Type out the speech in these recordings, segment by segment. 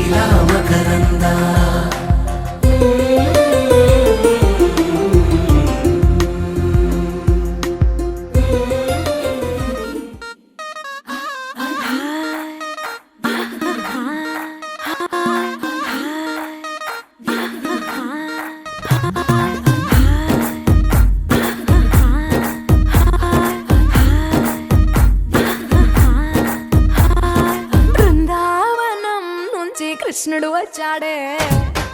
శ్రీరామకరంద కృష్ణుడు వచ్చాడే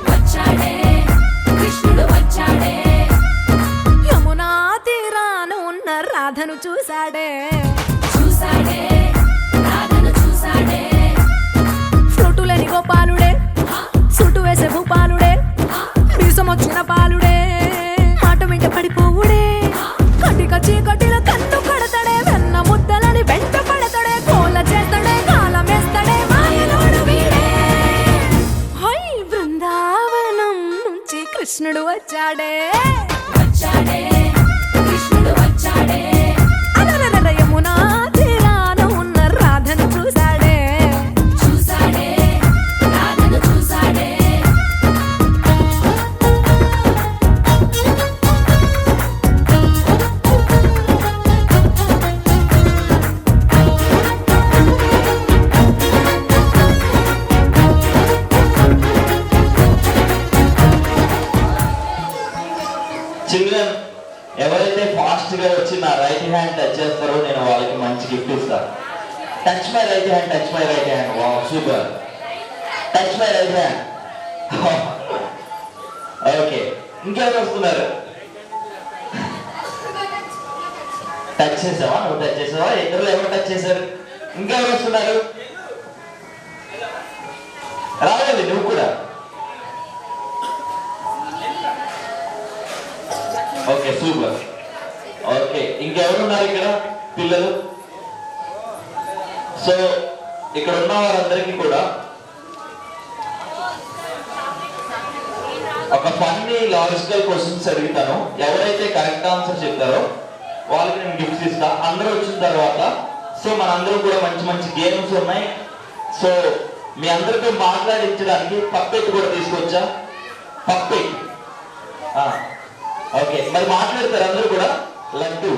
వచ్చాడే కృష్ణుడు వచ్చాడే యమునా తీరాన ఉన్న రాధను చూశాడే చూశాడే రాధను చూశాడే ఫ్లూటులేని గోపాలుడే సుటు వేసే భూపాలుడే మీసమొచ్చిన పాలుడే మాట వెంట పడిపోవుడే కటిక చీకటిలో కన్ను కడతాడే వెన్న ముద్దలని వెంట పడతాడే కోల చేస్తాడే కాలం వేస్తాడే మాయలోడు వీడే బృందావనం నుంచి కృష్ణుడు వచ్చాడే వచ్చాడే కృష్ణుడు వచ్చాడే అలరల యమునా తీరాన ఉన్న రాధను చూశాడే చూశాడే రాధను చూశాడే చిల్డ్రన్ ఎవరైతే ఫాస్ట్ గా వచ్చి నా రైట్ హ్యాండ్ టచ్ చేస్తారో నేను వాళ్ళకి మంచి గిఫ్ట్ ఇస్తాను. Touch my right hand, touch my right hand. Wow, super. Touch my right hand. Okay, ఇంకెవరు వస్తున్నారు? టచ్ చేసావా? నువ్వు టచ్ చేసావా? ఇద్దరు ఎవరు టచ్ చేశారు? ఇంకెవరు వస్తున్నారు? రావాలి నువ్వు కూడా. Okay, super. ఓకే, ఇంకెవరున్నారు ఇక్కడ పిల్లలు? సో ఇక్కడ ఉన్న వారందరికీ కూడా ఒక ఫన్నీ లాజికల్ క్వశ్చన్స్ అడుగుతాను. ఎవరైతే కరెక్ట్ ఆన్సర్ చెప్తారో వాళ్ళకి నేను గిఫ్ట్స్ ఇస్తా. అందరూ వచ్చిన తర్వాత సో మనందరూ కూడా మంచి మంచి గేమ్స్ ఉన్నాయి. సో మీ అందరితో మాట్లాడించడానికి పప్పెట్ కూడా తీసుకొచ్చా. పప్పెట్. ఓకే, మరి మాట్లాడతారు అందరూ కూడా. లడ్డు.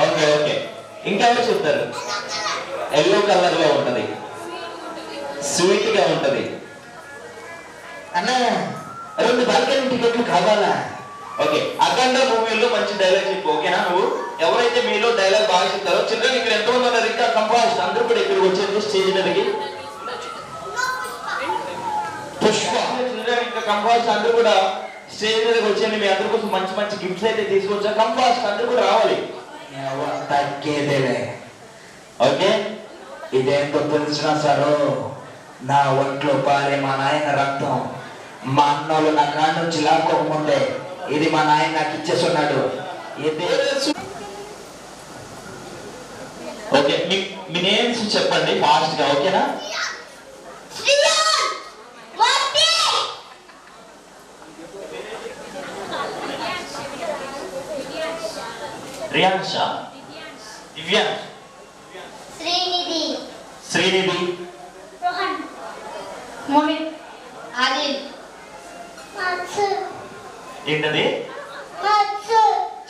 ఓకే ఓకే, ఇంకెవరు చెప్తారు? ఎల్లో కలర్ లో ఉంటది, స్వీట్ గా ఉంటది. అన్న 2 బాల్కనీ టికెట్లు కావాలా? ఓకే, అఖండ మూవీలో మంచి డైలాగ్ చెప్పు. ఓకేనా? నువ్వు ఎవరైతే మీలో డైలాగ్ బాగా చెప్తారో చిల్డ్రన్ ఇక్కడ ఎంతమంది ఉన్నారు? ఇంకా కంపోస్ట్ అందరూ కూడా ఇక్కడికి వచ్చేది స్టేజ్ మీదకి. పుష్ప, చిల్డ్రన్ ఇంకా కంపోస్ట్ అందరూ కూడా స్టేజ్ మీదకి వచ్చేయండి. మీ అందరి కోసం మంచి మంచి గిఫ్ట్స్ అయితే తీసుకొచ్చా. కంపోస్ట్ అందరూ కూడా రావాలి. ఓకే, ఇదేంటో తెలిసిన సరు నా ఒంట్లో పారే మా నాయన రక్తం. మా అన్నోళ్ళు నా కాడ నుంచి లాక్కోకముందే ఇది మా నాయన నాకు ఇచ్చేస్తున్నాడు. ఓకే, మీ నేమ్స్ చెప్పండి ఫాస్ట్ గా. ఓకేనా? రియాన్ష, దివ్యాంశ్, శ్రీనిధి, శ్రీనిధి, రోహన్, మోనిత్, ఆదిల్, మత్సు, ఏంటది? మత్సు,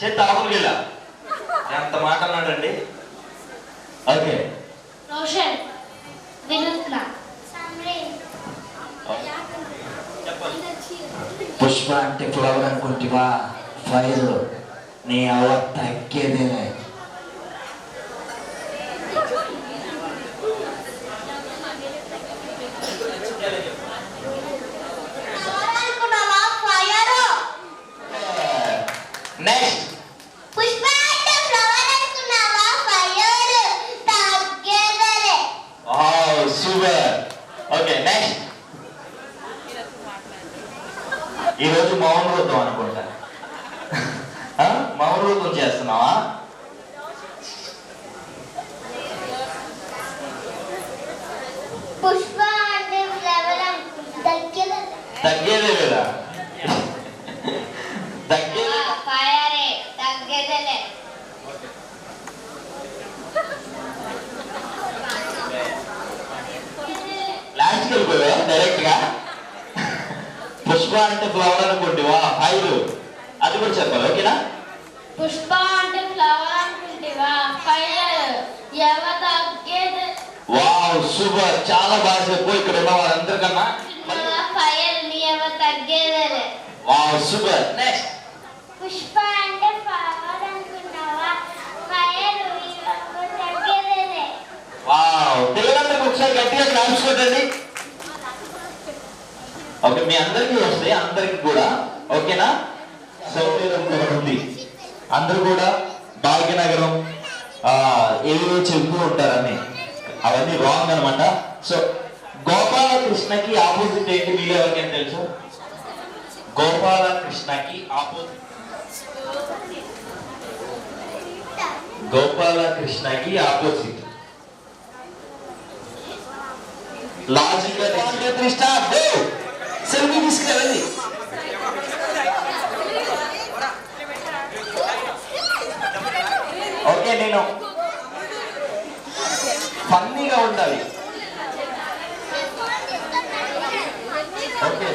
చేత ఆకులుగా ఎంత మాట అన్నాడండి. ఓకే, రోషన్, వినూత్న, సమరీన్. పుష్ప అంటే ఫ్లవర్ అనుకుంటువా? ఫైర్ నీ అవ్వ తగ్గేదేనే. నెక్స్ట్. పుష్ప అంటే ఫ్లవర్ అనుకున్నావా? ఫైర్ తగ్గేదలే. సూపర్. Okay, next. ఈరోజు మౌన వ్రతం అనుకుంటా. మౌన వ్రతం చేస్తున్నావా? పుష్ప అంటే ఫ్లవర్ అనుకున్నా. తగ్గేదే లేదా? తగ్గేదే. ఫైరే తగ్గేదలే. డైరెక్ట్ గా. పుష్ప అంటే ఫ్లవర్ అనుకోండి, వా ఫైర్ అది కూడా చెప్పాలి, ఓకేనా? పుష్ప అంటే ఫ్లవర్ అనుకుంటేవా ఫైర్ ఎవ తగ్గేది వావ్ సూపర్, చాలా బాగా చెప్పు. ఇక్కడ ఉన్న వాళ్ళందరికన్నా ఫైర్ ని ఎవ తగ్గేదే. Wow super. నెక్స్ట్ పుష్ప అంటే ఫ్లవర్ అనుకున్నావా ఫైర్ తగ్గేదే. వావ్, పిల్లలందరికీ ఒకసారి గట్టిగా క్లాప్స్ కొట్టండి. ఓకే, మీ అందరికీ వస్తాయి, అందరికి కూడా, ఓకేనా? సౌకర్యం ఉంది, అందరూ కూడా భాగ్యనగరం ఏవో చెబుతూ ఉంటారని, అవన్నీ రాంగ్ అనమాట. సో గోపాలకృష్ణకి ఆపోజిట్ ఏంటి మీరు ఎవరికైనా తెలుసు? గోపాలకృష్ణకి ఆపోజిట్, గోపాలకృష్ణకి ఆపోజిట్ లాజికల్ సెల్ఫీ తీసుకెళ్ళండి. ఓకే, నేను ఫన్నీగా ఉండాలి. ఓకే,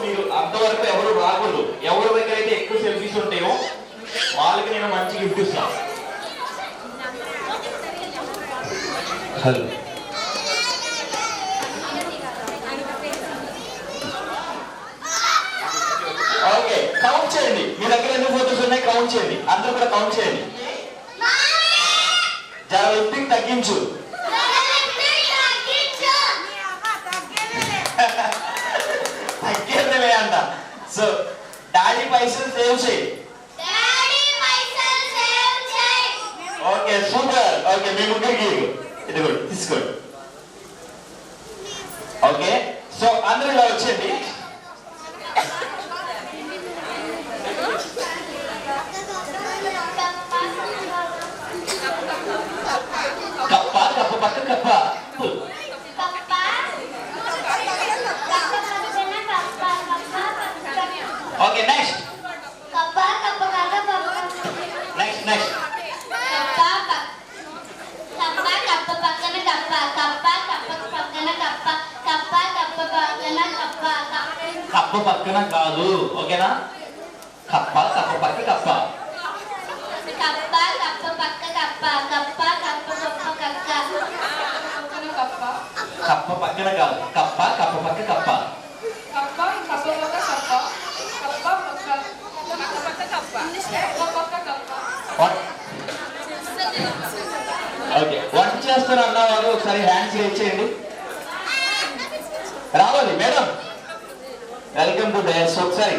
మీరు అంతవరకు ఎవరు రాకూడదు. ఎవరి దగ్గర అయితే ఎక్కువ సెల్ఫీస్ ఉంటాయో వాళ్ళకి నేను మంచి గిఫ్ట్ ఇస్తాను. హలో, ఓకే, కౌంట్ చేయండి. మీ దగ్గర ఎన్ని ఫోటోస్ ఉన్నాయి కౌంట్ చేయండి. అందరూ కూడా కౌంట్ చేయండి. జర లిఫ్టింగ్ తగ్గించు. తగ్గేదిలే అంట. సో డాడీ పైసలు సేవ్ చేయి. Okay super. ఓకే, మీ ముగ్గురికి ఇది కూడా తీసుకోండి. ఓకే, సో అందరూ ఇలా వచ్చేయండి. కప్ప కప్ప పక్క కప్ప. ఓకే, నెక్స్ట్ నెక్స్ట్ నెక్స్ట్ కప్ప పక్కన కాదు, ఓకేనా? కప్ప కప్ప పక్క కప్ప. కప్ప పక్కన కాదు, కప్ప కప్ప పక్క కప్ప. ఓకే, వంట చేస్తారు అన్న వాళ్ళు ఒకసారి హ్యాండ్స్ రేట్ చేయండి. రావాలి మేడం, వెల్కమ్ టు డయస్. ఒకసారి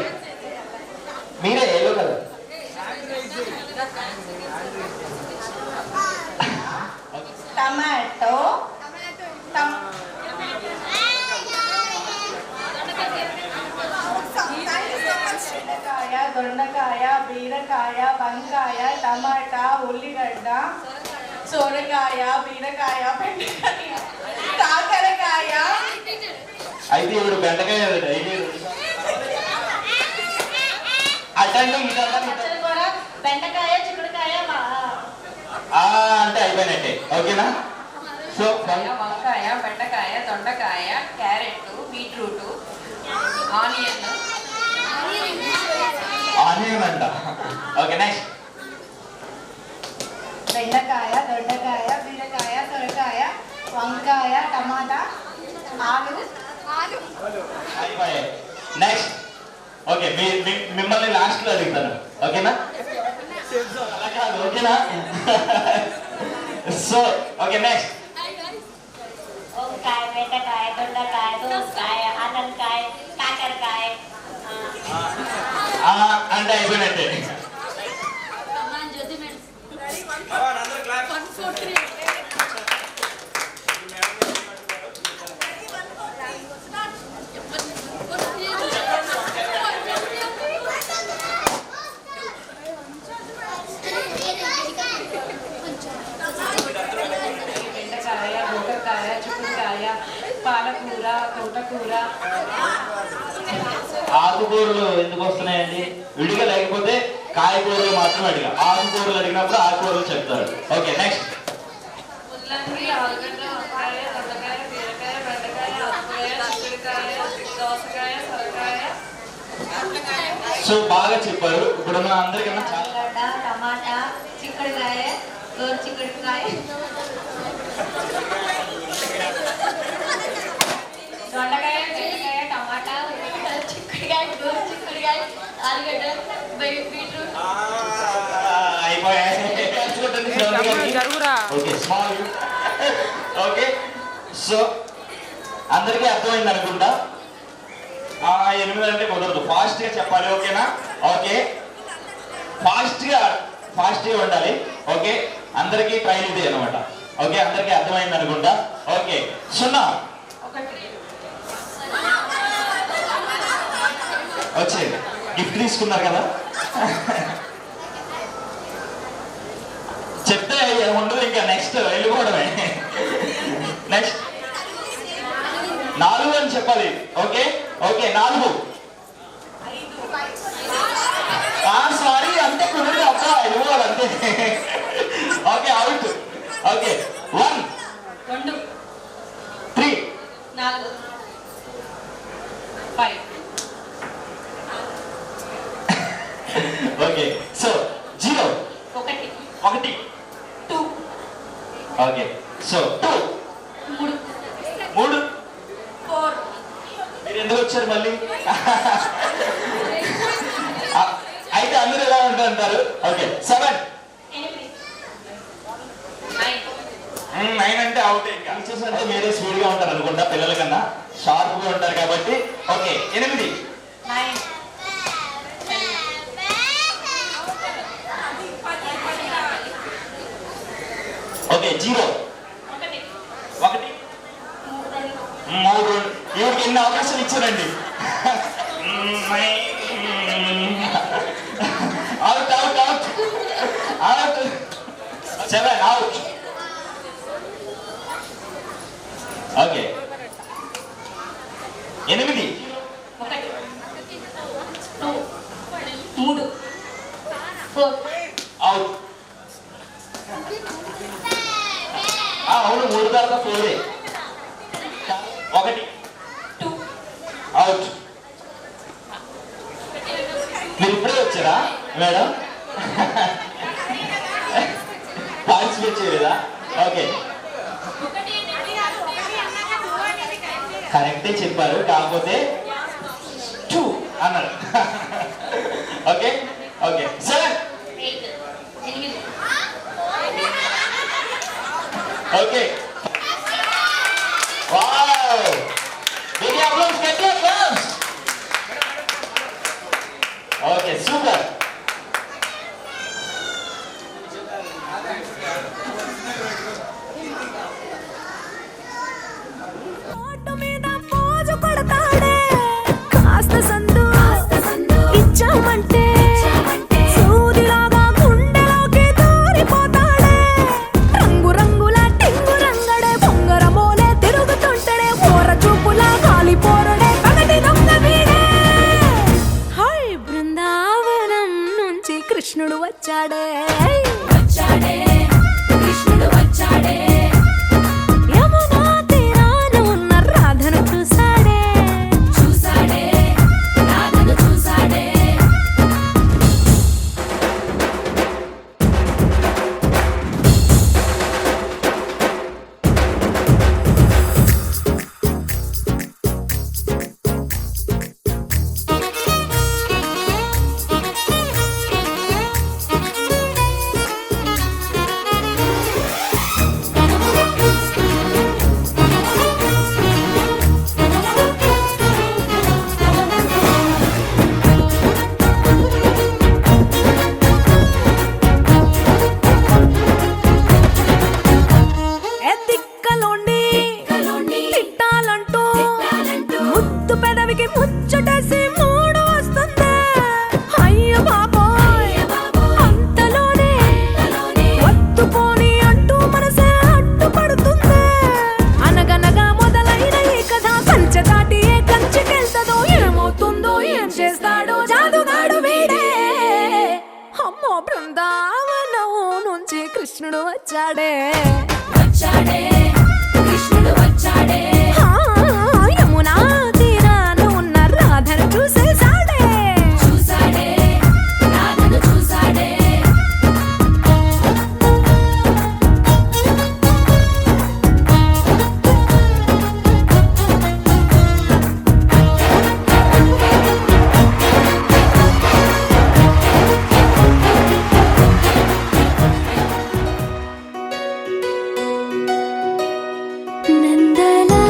మీరే ఏదో కదా. టమాటో దొండకాయ బీరకాయ వంకాయ టమాటా ఉల్లిగడ్డ సోరకాయ బీరకాయ బెండకాయ కాకరకాయ. అయితే ఇప్పుడు బెండకాయ అటండి కూర బెండకాయ చిక్కుడుకాయ అంటే అయిపోయినట్టే, ఓకేనా? సో వంకాయ బెండకాయ దొండకాయ క్యారెట్ బీట్రూట్ ఆనియన్ అంట. ఓకే, నెక్స్ట్ బెండకాయ దొండకాయ బీరకాయ సొరకాయ వంకాయ టమాటా ఆలు. నెక్స్ట్ ఓకే, మిమ్మల్ని లాస్ట్ లో అడుగుతాను, ఓకేనా? అలా కాదు, ఓకేనా? సో ఓకే, నెక్స్ట్ వంకాయ బెండకాయ దొండకాయ దోసకాయ ఆనపకాయ కాకరకాయ. అంటే అయిపోయినట్టే. బెండకాయ మునక్కాయ చిక్కుడుకాయ తోటకూర, ఆకుకూరలు ఎందుకు వస్తున్నాయండి? విడిగా లేకపోతే కాయకూరలు మాత్రం అడిగా, ఆకుకూరలు అడిగినప్పుడు ఆకుకూరలు చెప్తారు. Okay next. ముల్లంగి, ఆలుగడ్డ, వంకాయ, దొండకాయ, బీరకాయ, బెండకాయ, ఆకుకాయ, చిక్కుడుకాయ, దోసకాయ, సొరకాయ. సో బాగా చెప్పారు. ఇప్పుడు మన అందరికన్నా చాలా ఆలుగడ్డ, టమాటా, చిక్కుడుకాయ, గోరు చిక్కుడుకాయ, దొండకాయ, బెండకాయ, టమాటా, చిక్కుడుకాయ, గోరు చిక్కుడుకాయ, ఆలుగడ్డ, బీట్రూట్. అయిపోయాయి. Okay small. ఓకే సో అందరికీ అర్థమైంది అనుకుంటా. 8 అంటే కుదరదు, ఫాస్ట్ గా చెప్పాలి. ఓకేనా? ఓకే ఫాస్ట్ గా ఉండాలి. ఓకే అందరికీ ట్రైల్ ఇదే అనమాట. ఓకే అందరికీ అర్థమైంది అనుకుంటా. ఓకే 0 వచ్చే గిఫ్ట్ తీసుకున్నారు కదా, చెప్తే ఉండదు ఇంకా, నెక్స్ట్ వెళ్ళిపోవడమే. నెక్స్ట్ 4 అని చెప్పాలి. Okay okay 4. సారీ అంతే కుదరదు అబ్బా, వెళ్ళిపోవాలి అంతే. Okay out. Okay 1 2 3 4 5. Okay so 0 1 1 2 okay so 2 3 3 4. మీరు ఎందుకు వచ్చారు మళ్ళీ? అయితే అందరూ ఎలా ఉంటారు? ఓకే 7 9 అంటే అవుట్. ఇంకా టీచర్స్ అంటే మీరే స్పీడ్ గా ఉంటారు అనుకుంటా, పిల్లల కన్నా షార్ప్ గా ఉంటారు కాబట్టి. ఓకే 8 9 ఓకే 0 1 3 ఇవిడికి ఎన్ని అవకాశాలు ఇచ్చారండి? Out out out out 7 out. Okay 8 1 2 3 4. Out. అవును 3 తర్వాత 4. 1 2 అవుట్. మీరు ఇప్పుడే వచ్చారా మేడం? పార్టిసిపేట్ చేయలేదా? ఓకే కరెక్టే చెప్పారు, కాకపోతే 2 అన్నారు. Okay okay 7 okay wow big applause get your claps. Okay super. Road మీద పోజు కొడతాడే, కాస్త సందు ఇచ్చామంటే సూదిలాగా గుండెలోకి దూరిపోతాడే. రంగు రంగుల టింగు రంగు కృష్ణుడు వచ్చాడే వచ్చాడే కృష్ణుడు వచ్చాడే ఆ, యమునా తీరాన ఉన్న రాధను చూసేసాడే చూసాడే రాధను చూసాడే నందలా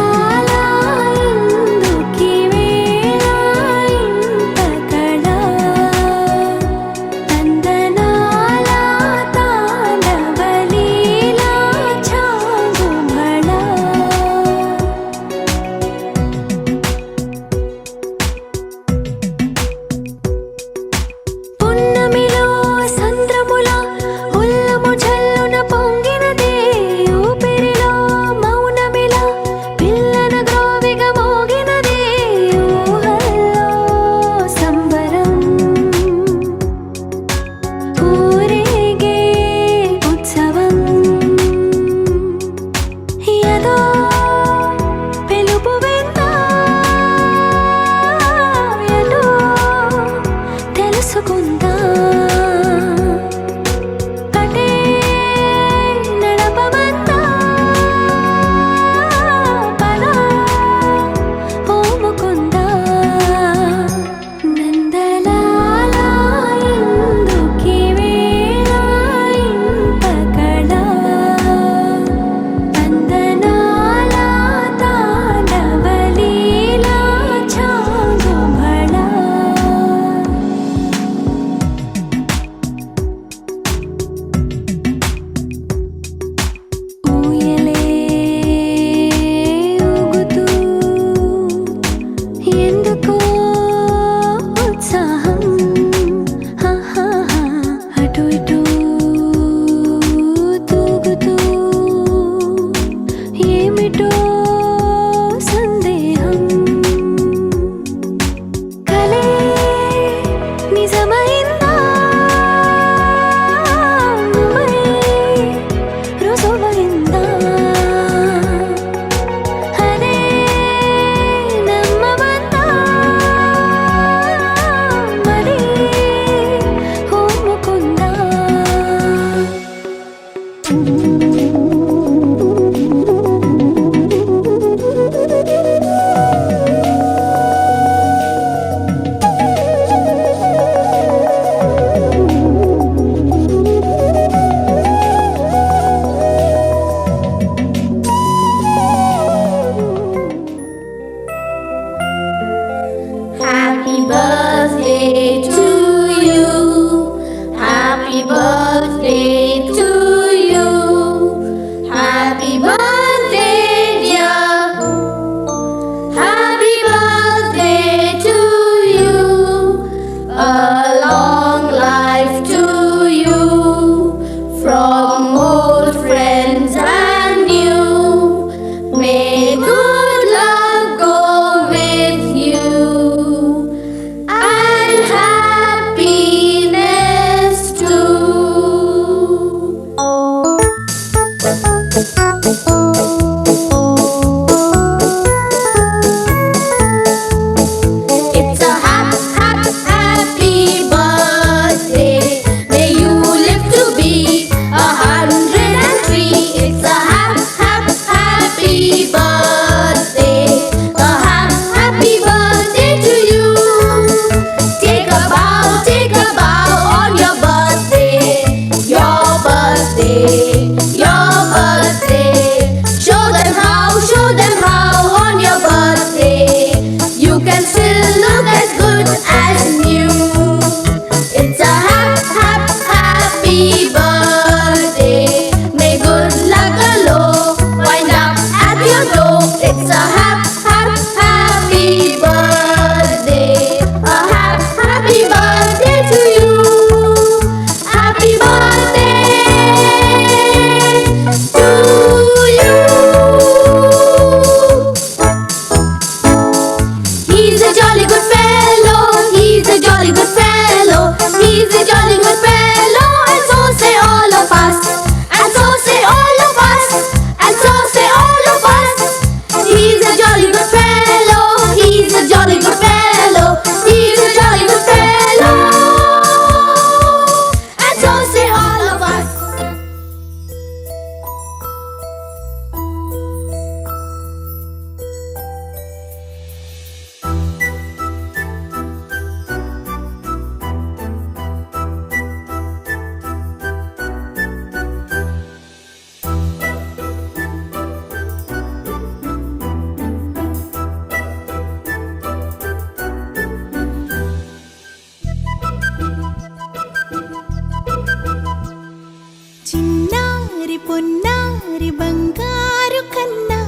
చిన్నారి బంగారు కన్నా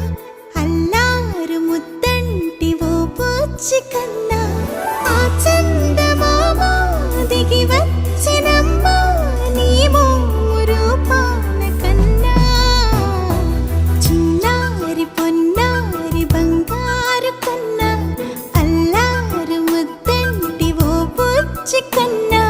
అల్లారు ముద్దంటి ఓ పూచి కన్నా ఆ చందమామ దిగి వచ్చినమ్మా నీ రూపాన కన్నా చిన్నారి పొన్నారి బంగారు కన్నా అల్లారు ముద్దంటి ఓ పూచి కన్నా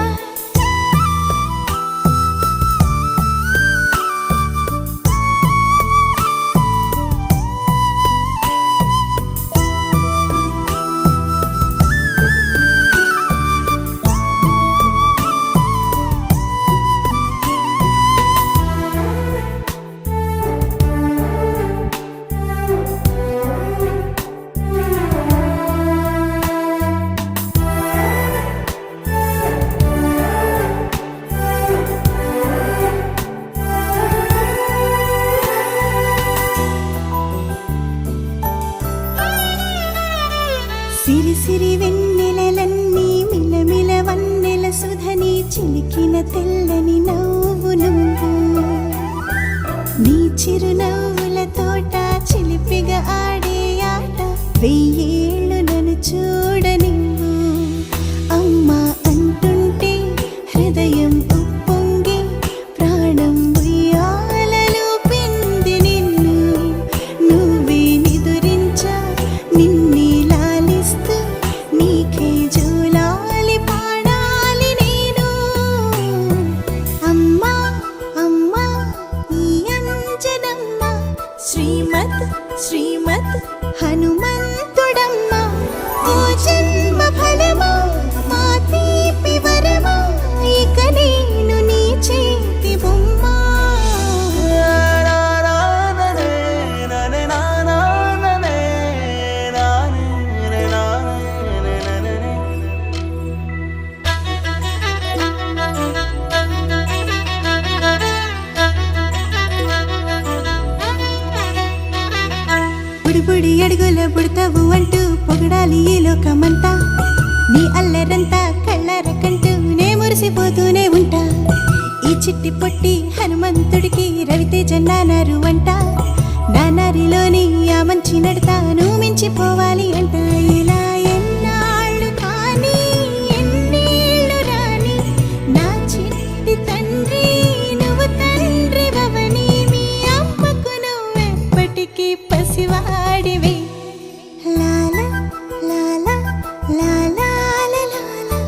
సిరి సిరి వెన్నెలలన్నీ మిలమిల వన్నెల సుధని చిలికిన తెల్లని నవ్వు నువ్వు నీ చిరునవ్వుల తోట చిలిపిగా ఆడే ఆట వెయ్యేళ్ళు నన్ను చూడనివ్వు అమ్మా అంటుంటే హృదయం ఉప్పొంగి ప్రాణం ఉయ్యాలలో పిండి నిన్ను నువ్వే నిదురించా నిన్నే లాలిస్తూ నీకే జూలాలి పాడాలి నేను అమ్మా అమ్మా ఈ అంజనమ్మ శ్రీమత్ శ్రీమత్ హనుమంతుడమ్మ ఓ జన్మ ఫలమా మా తీపి వరమా ఇక నేను నీ చేతి బొమ్మ బుడిబుడి అడుగుల పుడతావు అంటూ పొగడాలి ఈ లోకమంతా నీ అల్లరంతా కళ్ళరకంటూ నే మురిసిపోతూనే ఉంటా ఈ చిట్టి పొట్టి హనుమంతుడికి రవితేజ నానారు అంట నానారిలోని ఆ మంచి నడతాను మించిపోవాలి అంట ఇలా ఎన్నాళ్ళు కానీ ఎన్నేళ్ళు రాని నా చిట్టి తండ్రి నువ్వు తండ్రి భవని మీ అమ్మకు నువ్వెప్పటికీ పసివాడివి లాలా లాలా లాలా లాలా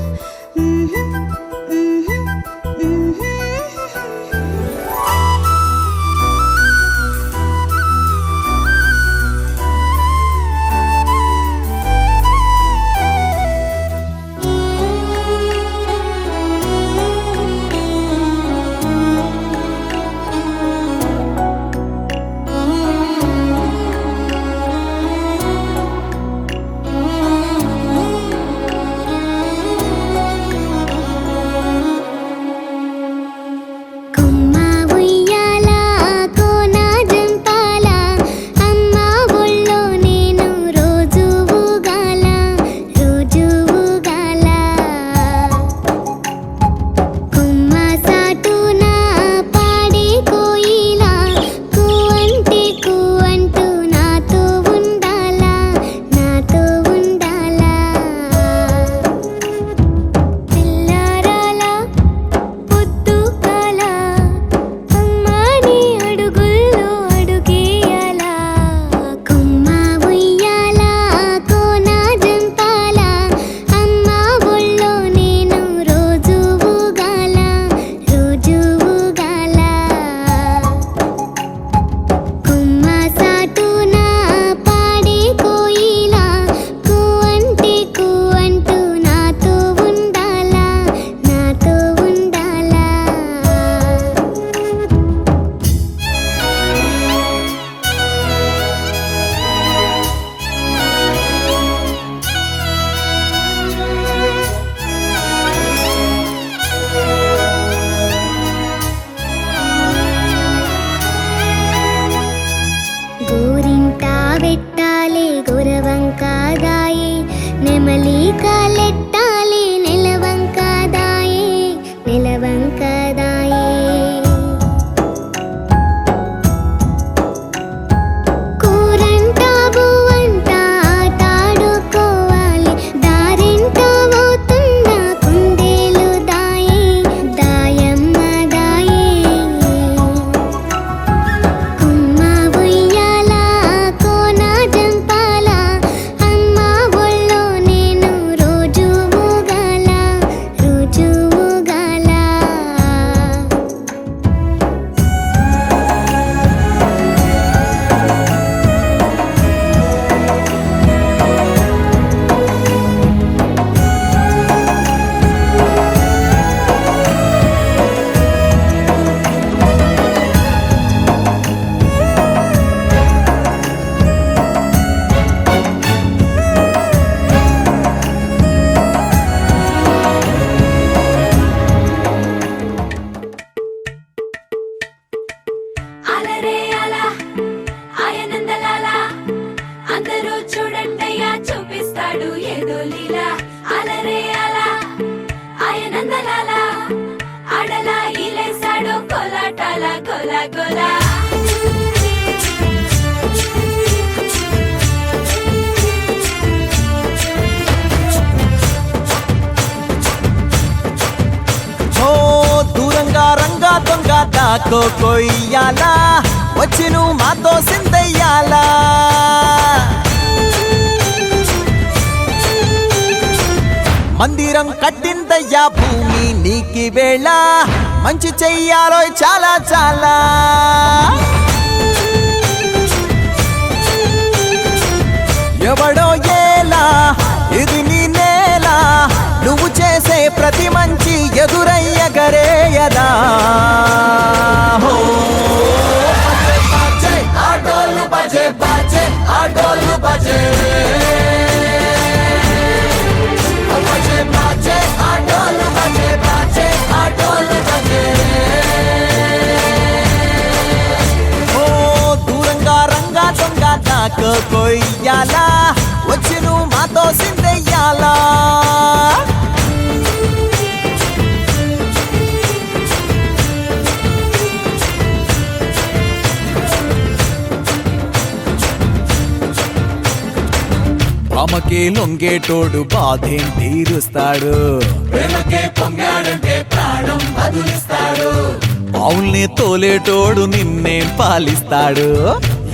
గోలా గోలా ఓ దూరంగా రంగా దొంగ దాకో కొయ్యాలా వచ్చి నువ్వు మాతో సిందయ్యాలా మందిరం కట్టిందయ్యా భూమి నీకి వేళ మంచి చెయ్యాలో చాలా చాలా ఎవడో ఏలా ఇది నీ నేల నువ్వు చేసే ప్రతి మంచి ఎదురయ్యగరేయదా హో ఆటోలు బజే బాజే ఆటోలు బజే దూరంగా రంగా దొంగ దాకో కొయ్యాలా వచ్చి నువ్వు మాతో సిందెయ్యాలా అమ్మకే లొంగేటోడు బాధేం తీరుస్తాడు ప్రేమకే పొంగాడంటే ప్రాణం బదులిస్తాడు పావుల్ని తోలేటోడు నిన్నేం పాలిస్తాడు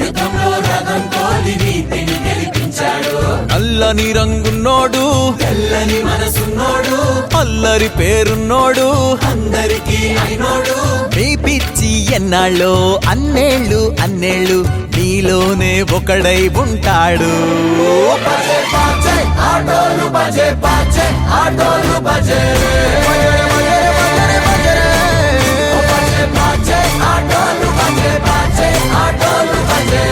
యుద్ధంలో రథం తోలి నీతిని గెలిపించాడు నల్లని రంగున్నోడు తెల్లని మనసున్నోడు అల్లరి పేరున్నోడు అందరికీ అయినోడు మీ పిచ్చి ఎన్నాళ్ళో అన్నేళ్ళు అన్నేళ్ళు నీలోనే ఒకడై ఉంటాడు ఆటోలు బజే బాజే ఆటోలు బజే ఆటోలు బజే బాజే ఆటోలు బజే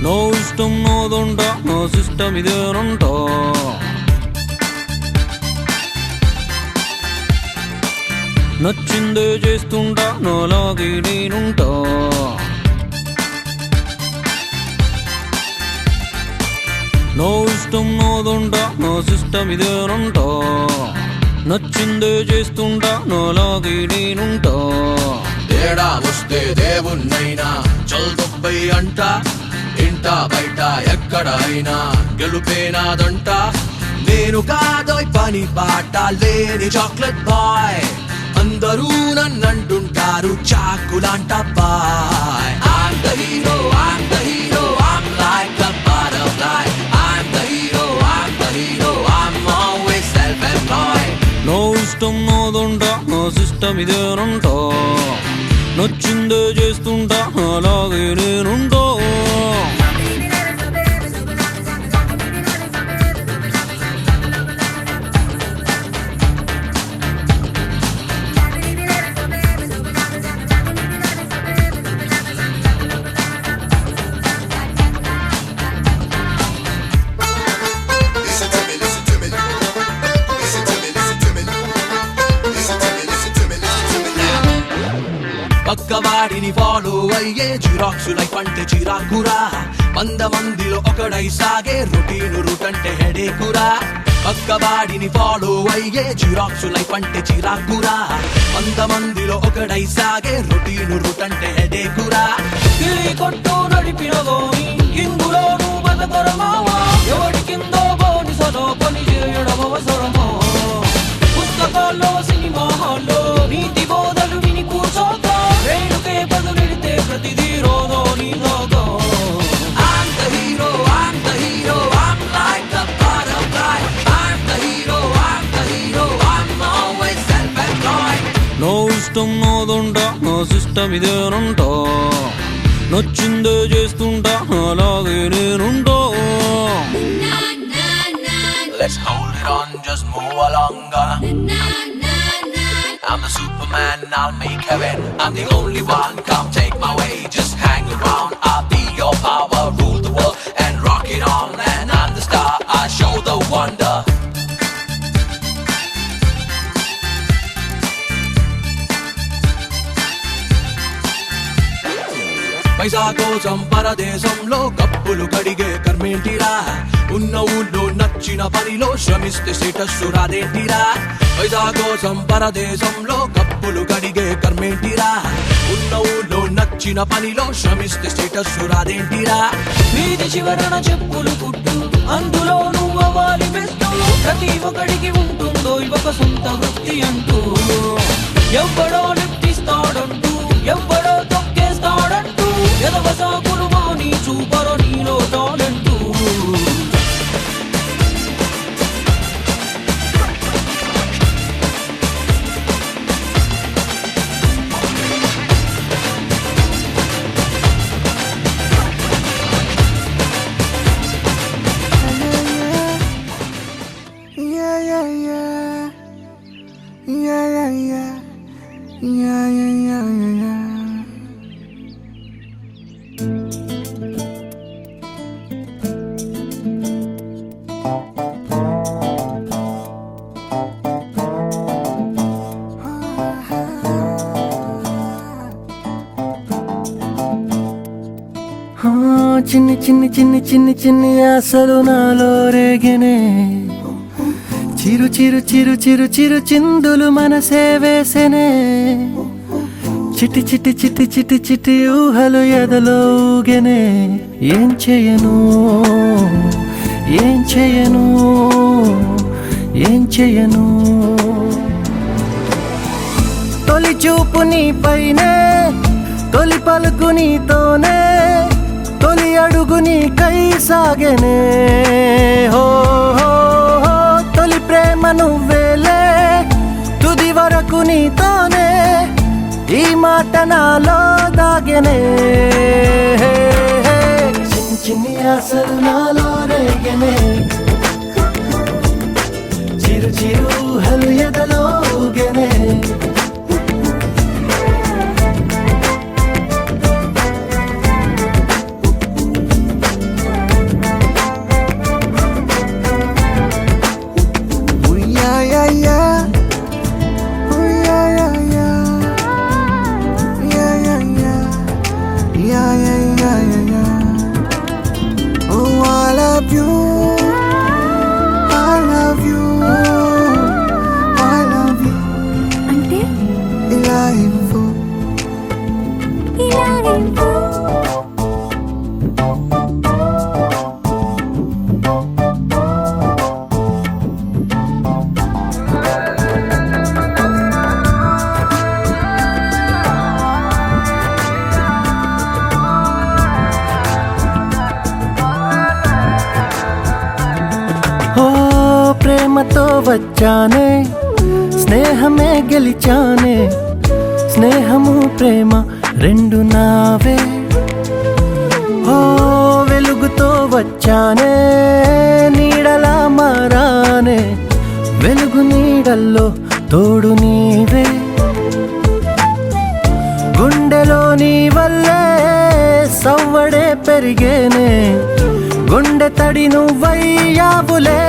నో ఇష్టం నోదుంట నో సిస్టమ్ ఇదేనంట నచ్చిందే చేస్తుంటా నాలాగే నేనుంటా నో ఇష్టం నోదుంట నో సిస్టమ్ ఇదేనంట నచ్చిందే చేస్తుంటా నాలాగే నేనుంటా తేడా వస్తే దేవుణ్ణైనా చల్దొబ్బై అంట ఇంట బయట ఎక్కడైనా గెలుపేనాదంట నేను కాదోయ్ పని బాట లేని చాక్లెట్ బాయ్ అందరూ నన్నంటుంటారు చాకులాంట bye I'm the hero, I'm the hero, I'm like a butterfly I'm the hero, I'm the hero, I'm always self-employed no ఇష్టం ఇదేనంటా నా సిస్టమ్ ఇదేనంటా నచ్చిందే చేస్తుంటా అలాగే నేనుంటా పక్కవాడిని ఫాలో అయ్యే జిరాక్సు లైఫ్ అంటే చిరాకురా 100 మందిలో ఒకడై సాగే రొటీన్ రూట్ అంటే హెడేకురా పక్కవాడిని ఫాలో అయ్యే జిరాక్సు లైఫ్ అంటే చిరాకురా 100 మందిలో ఒకడై సాగే రొటీన్ రూట్ అంటే హెడేకురా కొట్టు నడిపినదోని ఇందులో నువ్వు బతకరమావా ఎవడి కిందో బోనిసలో పని చేయడం అవసరమా పుస్తకాల్లో సినిమా హాల్లో నీతి బోధలు విని కూర్చోక రేణుకే బదులెడితే ప్రతిదీ రోదో నీదోగా I'm the hero, I'm the hero, I'm like the butterfly I'm the hero, I'm the hero, I'm always self-employed నా ఇష్టం నాదంటా నా సిస్టమ్ ఇదేనంటా నచ్చిందే చేస్తుంటా అలాగే నేనుంటా Let's hold it on, just move along I'm the Superman, I'll make heaven I'm the only one, come take my way Just hang around, I'll be your power Rule the world and rock it on And I'm the star, I show the wonder పైసా కోసం పరదేశంలో కప్పులు కడిగే కర్మేంటిరా ఉన్న ఊళ్ళో నచ్చిన పనిలో శ్రమిస్తే status రాదేంటిరా పైసా కోసం పరదేశంలో కప్పులు కడిగే కర్మేంటిరా ఉన్న ఊళ్ళో నచ్చిన పనిలో శ్రమిస్తే స్టేటస్ రాదేంటిరా వీధి చివరన చెప్పులు కుట్టు అందులో నువ్వు అవ్వాలి బెస్ట్ ప్రతి ఒక్కడికి ఉంటుందో ఒక సొంత వృత్తి అంటూ ఎవ్వడో లెక్కిస్తాడంటూ ఎవ్వడో తొక్కేస్తాడంటూ ఎదవ సాకులు మాని చూపరో నీలో టాలెంటూ చిన్ని చిన్ని చిన్ని చిన్ని చిన్ని ఆశలు నాలో రేగనే చిరు చిరు చిరు చిరు చిరు చిందులు మనసే వేసెనే చిటి చిటి చిటి చిటి చిటి ఊహలు ఎదలో ఊగెనే ఏం చేయను ఏం చేయను ఏం చేయను తొలి చూపు నీ పైనే తొలి పలుకు నీతోనే తొలి అడుగు నీకై సాగెనే హో హో హో తొలి ప్రేమ నువ్వేలే తుది వరకు నీతోనే ఈ మాట నాలో దాగెనే చిన్ని చిన్ని ఆశలు నాలో రేగెనే చిరు చిరు ఊహలు ఎదలో ఊగెనే ప్రేమతో వచ్చానే స్నేహమే గెలిచానే స్నేహము ప్రేమ రెండు నావే ఓ వెలుగుతో వచ్చానే నీడలా మారానే వెలుగు నీడల్లో తోడు నీవే గుండెలో నీ వల్లే సవ్వడే పెరిగేనే గుండె తడి నువ్వయ్యావులే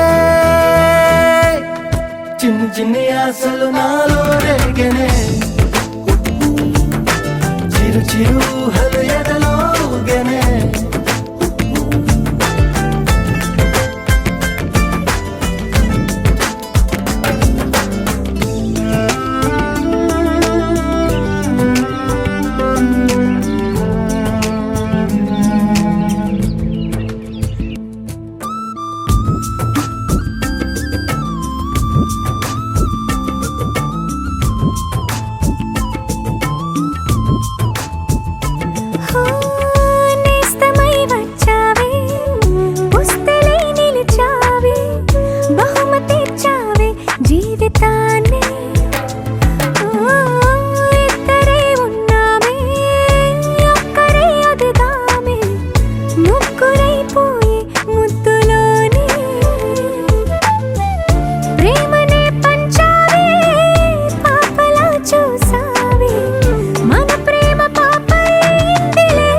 చిన్ని చిన్ని ఆశలు నాలో రేగనే చిరు చిరు ఊహలు ఎదలో ఊగనే నేస్తమై వచ్చావే పుస్తలై నిలిచావే బహుమతి ఇచ్చావే జీవితాన్ని ఇద్దరే ఉన్నామే ఒక్కరే అదిగామే ముగ్గురైపోయి ముద్దులోనే ప్రేమనే పంచావే పాపలా చూసావే మన ప్రేమ పాపైందిలే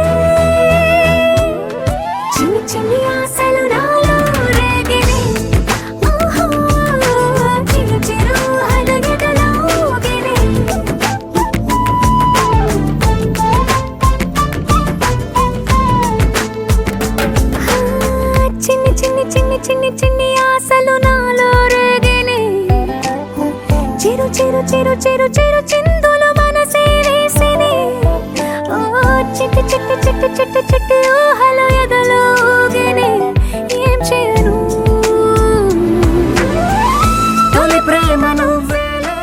చిన్ని చిన్ని ఆశలు నాలో రేగినే ఓహో చిరు చిరు అలగడలో ఊగినే చిన్ని చిన్ని చిన్ని చిన్ని చిన్ని ఆశలు నాలో రేగినే చిరు చిరు చిరు చిరు చిరు చిందులు మనసే వేసినే ఓ చిట్టి చిట్టి చిట్టి చిట్టి చిట్టి ఊహలు ఎదలో ఊగినే ఏం చేయను తొలి ప్రేమ నువ్వేలే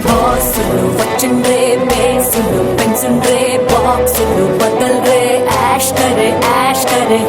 బాసులు వచ్చిండ్రే బేసులు పెన్సుండ్రే బాక్సులు బదల్ రే యాష్ కరే